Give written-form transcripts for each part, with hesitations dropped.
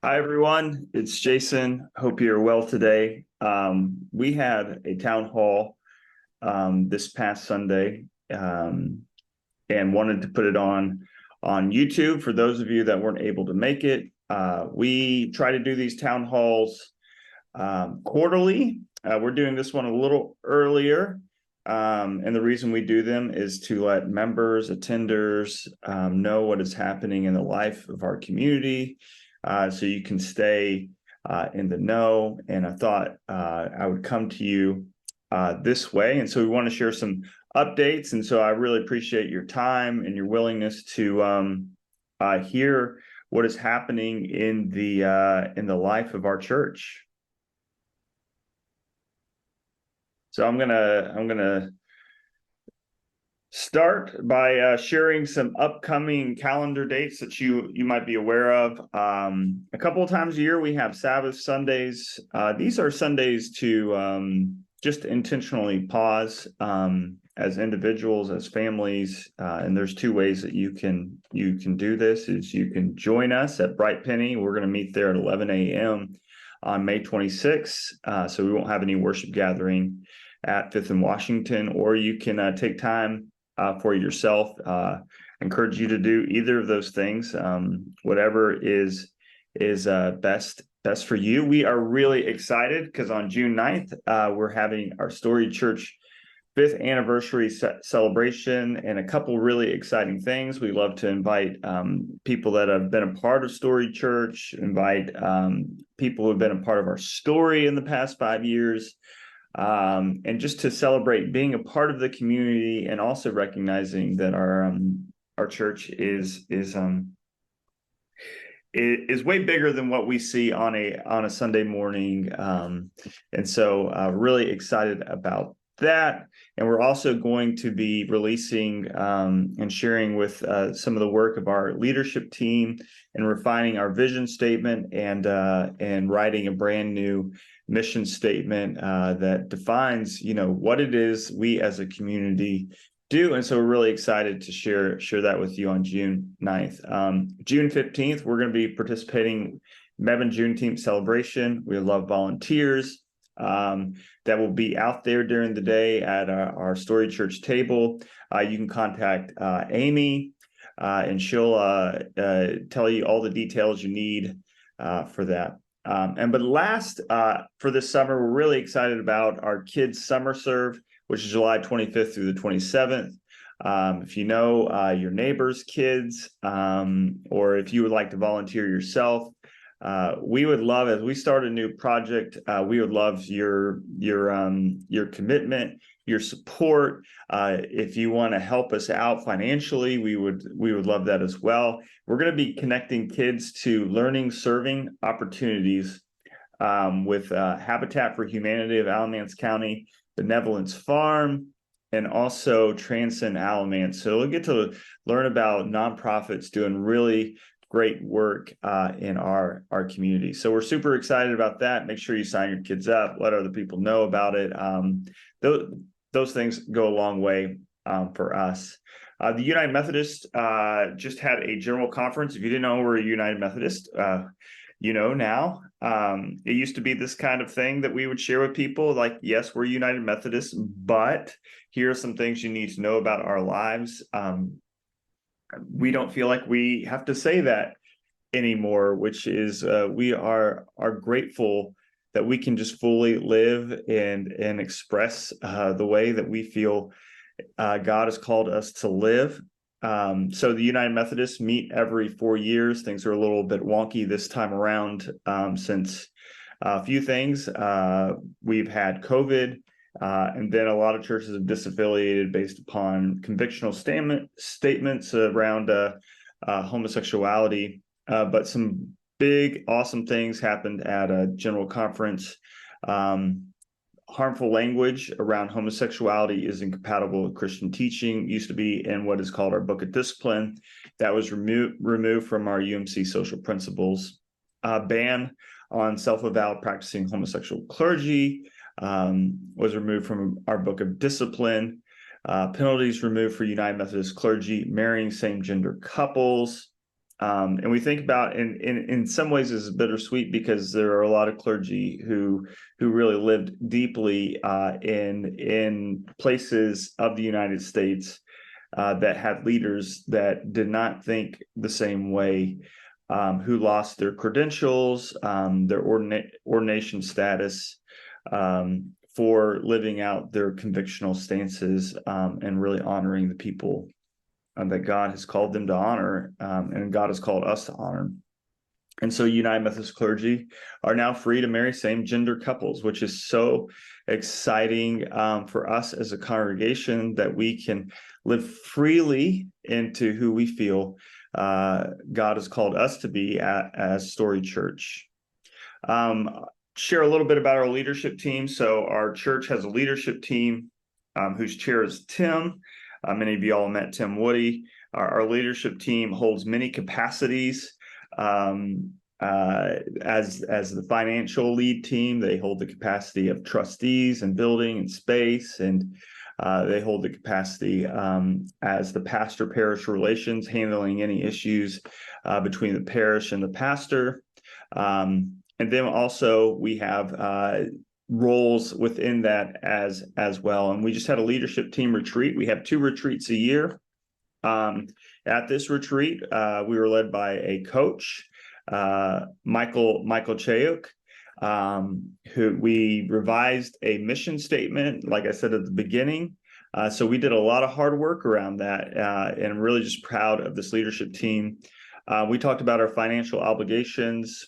Hi, everyone. It's Jason. Hope you're well today. We had a town hall this past Sunday and wanted to put it on YouTube for those of you that weren't able to make it. We try to do these town halls quarterly. We're doing this one a little earlier. And the reason we do them is to let members, attenders know what is happening in the life of our community. So you can stay in the know. And I thought I would come to you this way. And so we want to share some updates. And so I really appreciate your time and your willingness to hear what is happening in the life of our church. So I'm gonna start by sharing some upcoming calendar dates that you might be aware of. A couple of times a year, we have Sabbath Sundays. These are Sundays to just intentionally pause as individuals, as families. And there's two ways that you can do this. Is you can join us at Bright Penny. We're going to meet there at 11 a.m. on May 26th. So we won't have any worship gathering at 5th and Washington, or you can take time for yourself. Encourage you to do either of those things, whatever is best for you. We are really excited because on June 9th, we're having our Storied Church 5th anniversary celebration and a couple really exciting things. We love to invite people that have been a part of Storied Church, invite people who have been a part of our story in the past 5 years. And just to celebrate being a part of the community and also recognizing that our church is way bigger than what we see on a Sunday morning. And so really excited about that. And we're also going to be releasing and sharing with some of the work of our leadership team and refining our vision statement and writing a brand new mission statement that defines, what it is we as a community do. And so we're really excited to share that with you on June 9th. June 15th, we're going to be participating in Mebane Juneteenth celebration. We love volunteers that will be out there during the day at our Storied Church table. You can contact Amy and she'll tell you all the details you need for that. But last, for this summer, we're really excited about our kids' summer serve, which is July 25th through the 27th. If you know your neighbors' kids, or if you would like to volunteer yourself, we would love, as we start a new project, we would love your commitment, your support. If you want to help us out financially, we would love that as well. We're going to be connecting kids to learning, serving opportunities with Habitat for Humanity of Alamance County, Benevolence Farm, and also Transcend Alamance. So we'll get to learn about nonprofits doing really great work in our community. So we're super excited about that. Make sure you sign your kids up, let other people know about it. Those things go a long way for us. The United Methodist just had a general conference. If you didn't know we're a United Methodist, you know now. It used to be this kind of thing that we would share with people, like, yes, we're United Methodist, but here are some things you need to know about our lives. We don't feel like we have to say that anymore, which is we are grateful that we can just fully live and express the way that we feel God has called us to live. So the United Methodists meet every 4 years. Things are a little bit wonky this time around since a few things. We've had COVID, and then a lot of churches have disaffiliated based upon convictional statements around homosexuality. But some big, awesome things happened at a general conference. Harmful language around homosexuality is incompatible with Christian teaching. It used to be in what is called our Book of Discipline. That was removed from our UMC social principles. Ban on self-avowed practicing homosexual clergy was removed from our Book of Discipline. Penalties removed for United Methodist clergy marrying same-gender couples. And we think about, in some ways, this is bittersweet because there are a lot of clergy who really lived deeply in places of the United States that had leaders that did not think the same way, who lost their credentials, their ordination status, for living out their convictional stances, and really honoring the people that God has called them to honor, and God has called us to honor. And so United Methodist clergy are now free to marry same-gender couples, which is so exciting for us as a congregation, that we can live freely into who we feel God has called us to be as Storied Church. Share a little bit about our leadership team. So our church has a leadership team whose chair is Tim. Many of you all met Tim Woody. Our leadership team holds many capacities. As the financial lead team, they hold the capacity of trustees and building and space, and they hold the capacity as the pastor parish relations, handling any issues between the parish and the pastor. And then also we have roles within that as well. And we just had a leadership team retreat. We have 2 retreats a year. At this retreat, we were led by a coach, Michael Chayuk, who we revised a mission statement, like I said at the beginning. So we did a lot of hard work around that, and I'm really just proud of this leadership team. We talked about our financial obligations.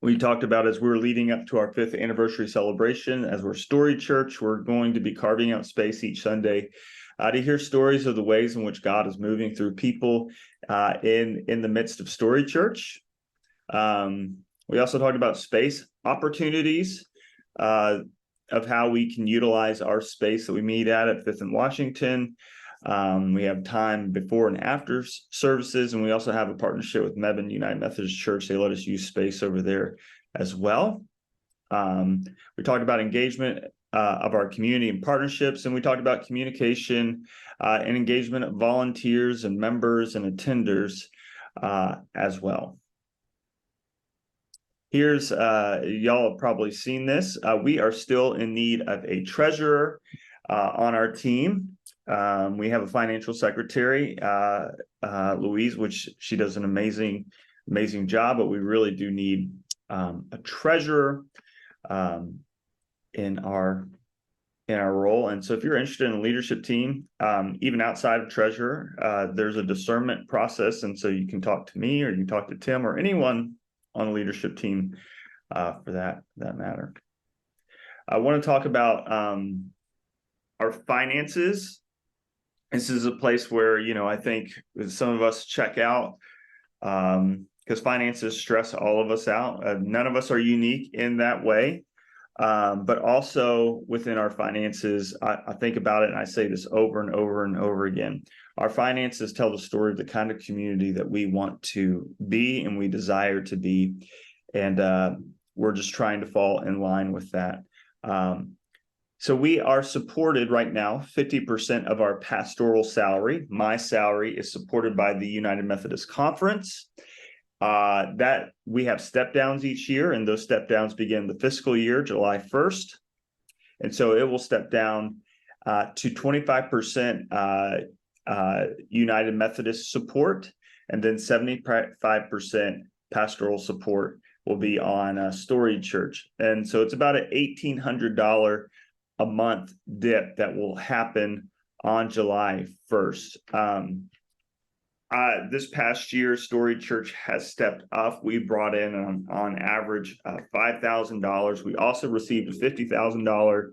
We talked about, as we're leading up to our 5th anniversary celebration, as we're Storied Church, we're going to be carving out space each Sunday to hear stories of the ways in which God is moving through people in the midst of Storied Church. We also talked about space opportunities, of how we can utilize our space that we meet at 5th and Washington. We have time before and after services, and we also have a partnership with Mebane United Methodist Church. They let us use space over there as well. We talked about engagement of our community and partnerships, and we talked about communication and engagement of volunteers and members and attenders as well. Here's, y'all have probably seen this. We are still in need of a treasurer on our team. We have a financial secretary, Louise, which she does an amazing job, but we really do need a treasurer in our role. And so if you're interested in a leadership team, even outside of treasurer, there's a discernment process. And so you can talk to me, or you can talk to Tim, or anyone on the leadership team for that matter. I want to talk about our finances. This is a place where, I think some of us check out because finances stress all of us out. None of us are unique in that way. But also within our finances, I think about it, and I say this over and over and over again. Our finances tell the story of the kind of community that we want to be and we desire to be. And we're just trying to fall in line with that. So we are supported right now, 50% of our pastoral salary. My salary is supported by the United Methodist Conference. That we have step downs each year, and those step downs begin the fiscal year, July 1st. And so it will step down to 25% United Methodist support, and then 75% pastoral support will be on Storied Church. And so it's about an $1,800 a month dip that will happen on July 1st. This past year, Storied Church has stepped up. We brought in on average $5,000. We also received a $50,000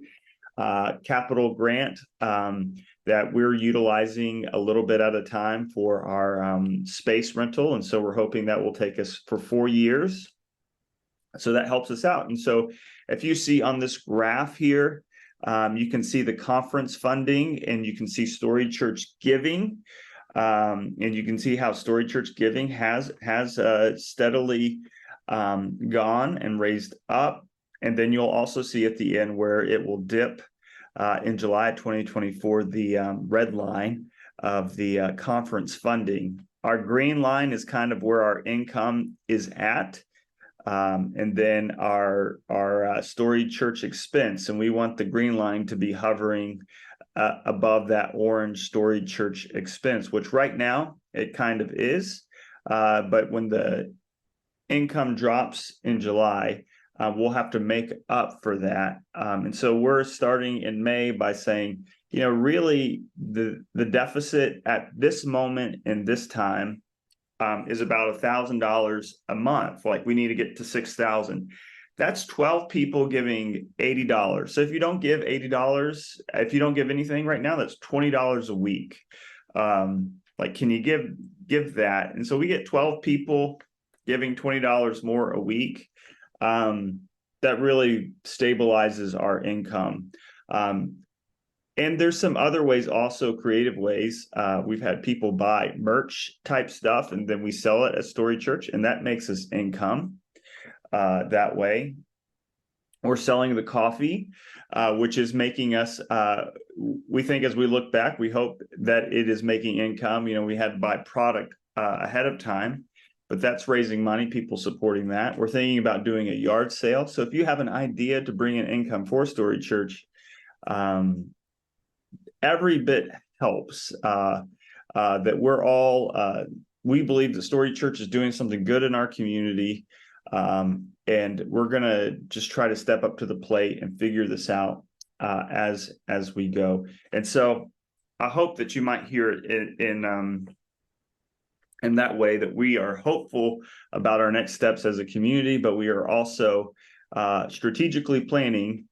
capital grant that we're utilizing a little bit at a time for our space rental. And so we're hoping that will take us for 4 years. So that helps us out. And so if you see on this graph here, you can see the conference funding, and you can see Storied Church giving. And you can see how Storied Church giving has steadily gone and raised up. And then you'll also see at the end where it will dip in July 2024, the red line of the conference funding our green line is kind of where our income is at. And then our Storied Church expense, and we want the green line to be hovering above that orange Storied Church expense, which right now it kind of is. But when the income drops in July, we'll have to make up for that. And so we're starting in May by saying, really the deficit at this moment in this time is about $1,000 a month. Like, we need to get to 6,000. That's 12 people giving $80. So if you don't give $80, if you don't give anything right now, that's $20 a week. Like, can you give that? And so we get 12 people giving $20 more a week. That really stabilizes our income. And there's some other ways, also creative ways. We've had people buy merch type stuff, and then we sell it at Storied Church, and that makes us income that way. We're selling the coffee, which is making us, we think as we look back, we hope that it is making income. We had to buy product ahead of time, but that's raising money, people supporting that. We're thinking about doing a yard sale. So if you have an idea to bring in income for Storied Church, every bit helps. That we're all, we believe that Storied Church is doing something good in our community, and we're going to just try to step up to the plate and figure this out as we go. And so I hope that you might hear it in that way, that we are hopeful about our next steps as a community, but we are also strategically planning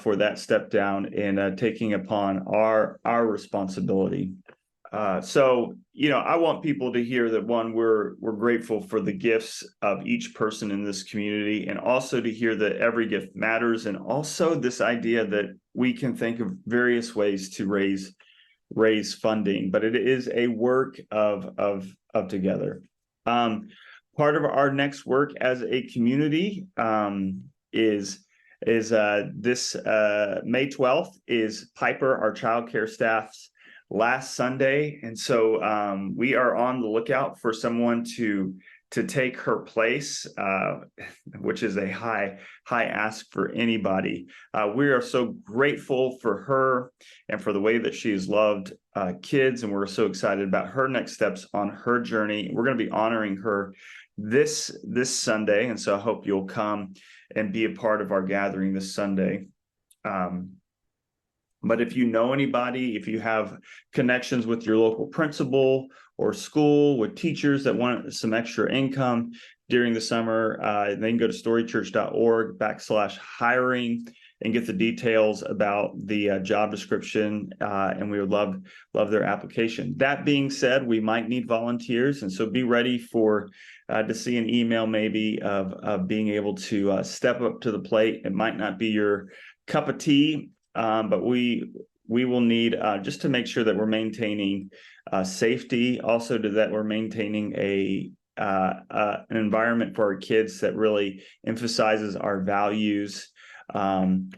for that step down and taking upon our responsibility. So, I want people to hear that, one, we're grateful for the gifts of each person in this community, and also to hear that every gift matters, and also this idea that we can think of various ways to raise funding, but it is a work of together. Part of our next work as a community is this May 12th is Piper, our childcare staff's last Sunday. And so we are on the lookout for someone to take her place, which is a high ask for anybody. We are so grateful for her and for the way that she has loved kids, and we're so excited about her next steps on her journey. We're going to be honoring her this Sunday, and so I hope you'll come and be a part of our gathering this Sunday. But if you know anybody, if you have connections with your local principal or school, with teachers that want some extra income during the summer, they can go to storychurch.org/hiring and get the details about the job description, and we would love their application. That being said, we might need volunteers, and so be ready for to see an email maybe of being able to step up to the plate. It might not be your cup of tea, but we will need just to make sure that we're maintaining safety, also that we're maintaining an environment for our kids that really emphasizes our values.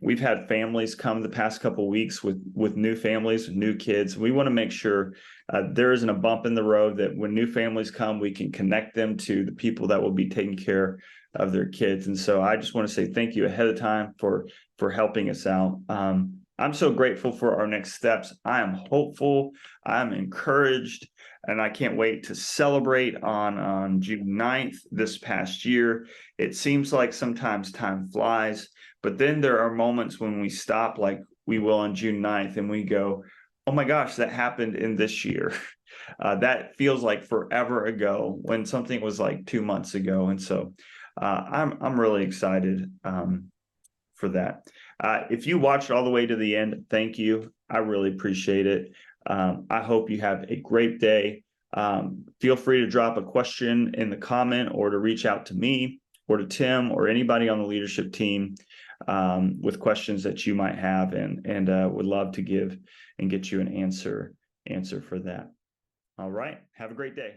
We've had families come the past couple of weeks with new families, new kids. We want to make sure there isn't a bump in the road, that when new families come, we can connect them to the people that will be taking care of their kids. And so I just want to say thank you ahead of time for helping us out. I'm so grateful for our next steps. I am hopeful, I'm encouraged, and I can't wait to celebrate on June 9th this past year. It seems like sometimes time flies, but then there are moments when we stop, like we will on June 9th, and we go, oh my gosh, that happened in this year. That feels like forever ago, when something was like 2 months ago. And so I'm really excited for that. If you watched all the way to the end, thank you. I really appreciate it. I hope you have a great day. Feel free to drop a question in the comment, or to reach out to me or to Tim or anybody on the leadership team with questions that you might have, and would love to give and get you an answer for that. All right. Have a great day.